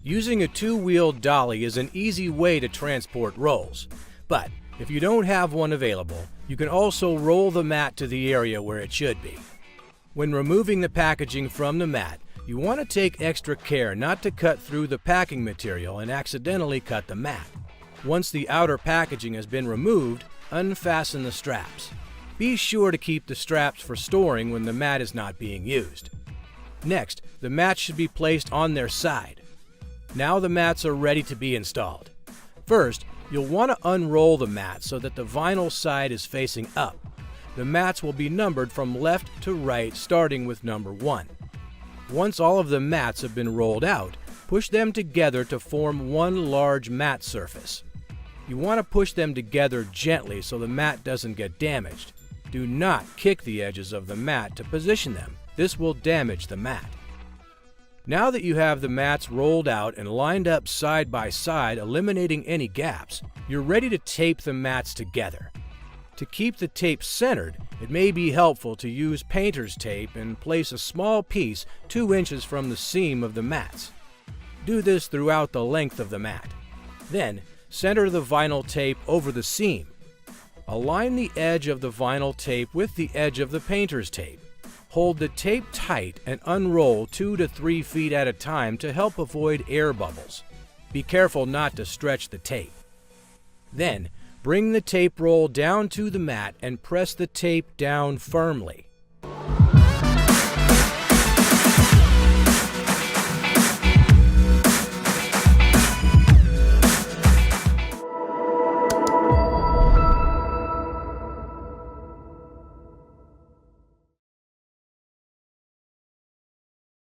Using a two-wheeled dolly is an easy way to transport rolls, but if you don't have one available, you can also roll the mat to the area where it should be. When removing the packaging from the mat, you want to take extra care not to cut through the packing material and accidentally cut the mat. Once the outer packaging has been removed, unfasten the straps. Be sure to keep the straps for storing when the mat is not being used. Next, the mats should be placed on their side. Now the mats are ready to be installed. First, you'll want to unroll the mat so that the vinyl side is facing up. The mats will be numbered from left to right, starting with number 1. Once all of the mats have been rolled out, push them together to form one large mat surface. You want to push them together gently so the mat doesn't get damaged. Do not kick the edges of the mat to position them. This will damage the mat. Now that you have the mats rolled out and lined up side by side, eliminating any gaps, you're ready to tape the mats together. To keep the tape centered, it may be helpful to use painter's tape and place a small piece 2 inches from the seam of the mats. Do this throughout the length of the mat. Then, center the vinyl tape over the seam. Align the edge of the vinyl tape with the edge of the painter's tape. Hold the tape tight and unroll 2 to 3 feet at a time to help avoid air bubbles. Be careful not to stretch the tape. Then, bring the tape roll down to the mat and press the tape down firmly.